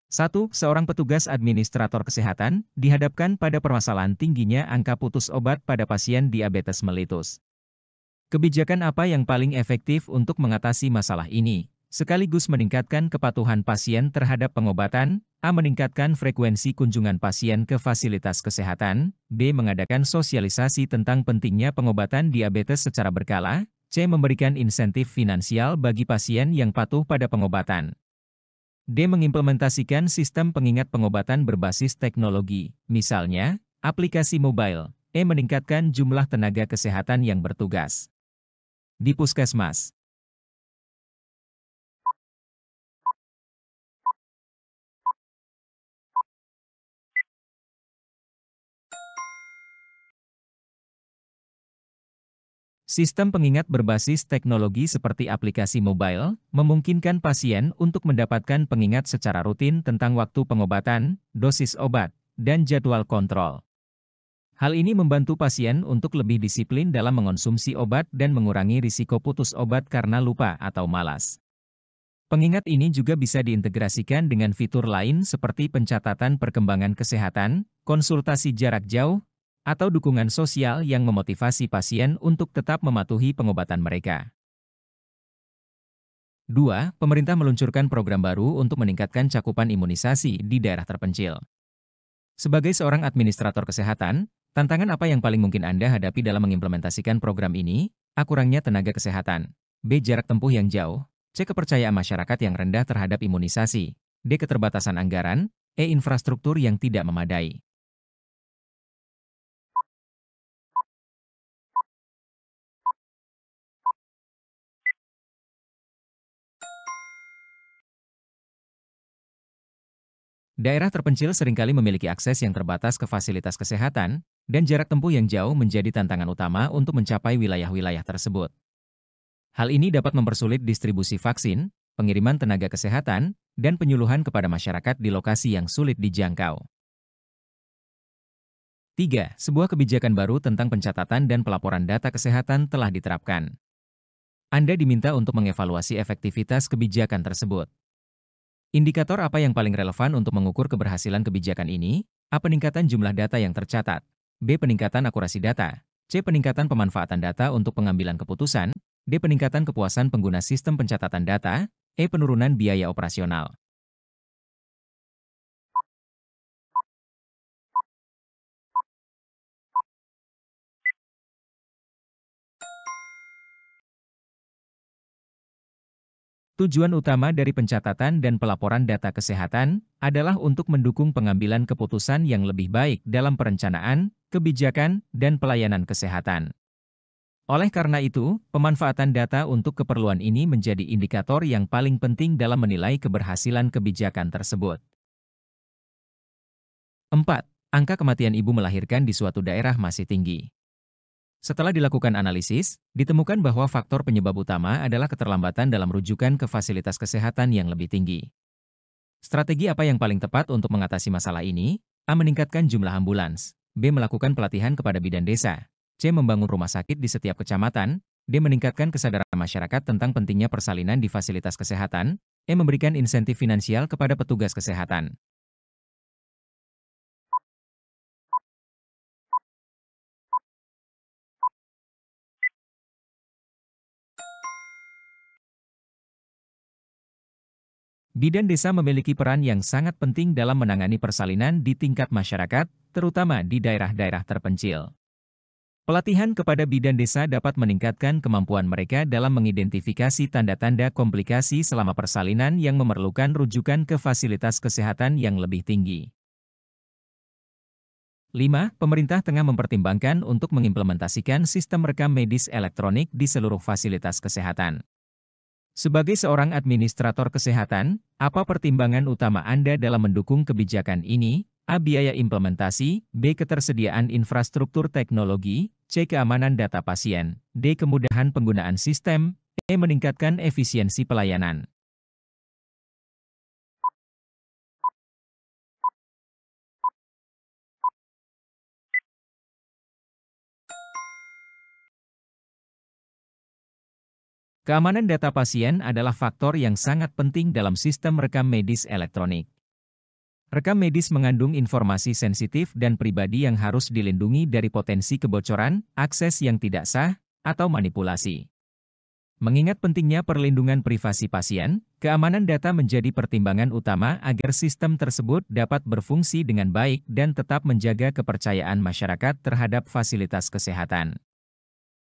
1. Seorang petugas administrator kesehatan dihadapkan pada permasalahan tingginya angka putus obat pada pasien diabetes mellitus. Kebijakan apa yang paling efektif untuk mengatasi masalah ini, sekaligus meningkatkan kepatuhan pasien terhadap pengobatan? A. Meningkatkan frekuensi kunjungan pasien ke fasilitas kesehatan. B. Mengadakan sosialisasi tentang pentingnya pengobatan diabetes secara berkala. C. Memberikan insentif finansial bagi pasien yang patuh pada pengobatan. D. Mengimplementasikan sistem pengingat pengobatan berbasis teknologi, misalnya, aplikasi mobile. E. Meningkatkan jumlah tenaga kesehatan yang bertugas di puskesmas. Sistem pengingat berbasis teknologi seperti aplikasi mobile memungkinkan pasien untuk mendapatkan pengingat secara rutin tentang waktu pengobatan, dosis obat, dan jadwal kontrol. Hal ini membantu pasien untuk lebih disiplin dalam mengonsumsi obat dan mengurangi risiko putus obat karena lupa atau malas. Pengingat ini juga bisa diintegrasikan dengan fitur lain seperti pencatatan perkembangan kesehatan, konsultasi jarak jauh, atau dukungan sosial yang memotivasi pasien untuk tetap mematuhi pengobatan mereka. 2. Pemerintah meluncurkan program baru untuk meningkatkan cakupan imunisasi di daerah terpencil. Sebagai seorang administrator kesehatan, tantangan apa yang paling mungkin Anda hadapi dalam mengimplementasikan program ini? A. Kurangnya tenaga kesehatan. B. Jarak tempuh yang jauh. C. Kepercayaan masyarakat yang rendah terhadap imunisasi. D. Keterbatasan anggaran. E. Infrastruktur yang tidak memadai. Daerah terpencil seringkali memiliki akses yang terbatas ke fasilitas kesehatan, dan jarak tempuh yang jauh menjadi tantangan utama untuk mencapai wilayah-wilayah tersebut. Hal ini dapat mempersulit distribusi vaksin, pengiriman tenaga kesehatan, dan penyuluhan kepada masyarakat di lokasi yang sulit dijangkau. 3. Sebuah kebijakan baru tentang pencatatan dan pelaporan data kesehatan telah diterapkan. Anda diminta untuk mengevaluasi efektivitas kebijakan tersebut. Indikator apa yang paling relevan untuk mengukur keberhasilan kebijakan ini? A. Peningkatan jumlah data yang tercatat. B. Peningkatan akurasi data. C. Peningkatan pemanfaatan data untuk pengambilan keputusan. D. Peningkatan kepuasan pengguna sistem pencatatan data. E. Penurunan biaya operasional. Tujuan utama dari pencatatan dan pelaporan data kesehatan adalah untuk mendukung pengambilan keputusan yang lebih baik dalam perencanaan, kebijakan, dan pelayanan kesehatan. Oleh karena itu, pemanfaatan data untuk keperluan ini menjadi indikator yang paling penting dalam menilai keberhasilan kebijakan tersebut. 4. Angka kematian ibu melahirkan di suatu daerah masih tinggi. Setelah dilakukan analisis, ditemukan bahwa faktor penyebab utama adalah keterlambatan dalam rujukan ke fasilitas kesehatan yang lebih tinggi. Strategi apa yang paling tepat untuk mengatasi masalah ini? A. Meningkatkan jumlah ambulans. B. Melakukan pelatihan kepada bidan desa. C. Membangun rumah sakit di setiap kecamatan. D. Meningkatkan kesadaran masyarakat tentang pentingnya persalinan di fasilitas kesehatan. E. Memberikan insentif finansial kepada petugas kesehatan. Bidan desa memiliki peran yang sangat penting dalam menangani persalinan di tingkat masyarakat, terutama di daerah-daerah terpencil. Pelatihan kepada bidan desa dapat meningkatkan kemampuan mereka dalam mengidentifikasi tanda-tanda komplikasi selama persalinan yang memerlukan rujukan ke fasilitas kesehatan yang lebih tinggi. 5. Pemerintah tengah mempertimbangkan untuk mengimplementasikan sistem rekam medis elektronik di seluruh fasilitas kesehatan. Sebagai seorang administrator kesehatan, apa pertimbangan utama Anda dalam mendukung kebijakan ini? A. Biaya implementasi. B. Ketersediaan infrastruktur teknologi. C. Keamanan data pasien. D. Kemudahan penggunaan sistem. E. Meningkatkan efisiensi pelayanan. Keamanan data pasien adalah faktor yang sangat penting dalam sistem rekam medis elektronik. Rekam medis mengandung informasi sensitif dan pribadi yang harus dilindungi dari potensi kebocoran, akses yang tidak sah, atau manipulasi. Mengingat pentingnya perlindungan privasi pasien, keamanan data menjadi pertimbangan utama agar sistem tersebut dapat berfungsi dengan baik dan tetap menjaga kepercayaan masyarakat terhadap fasilitas kesehatan.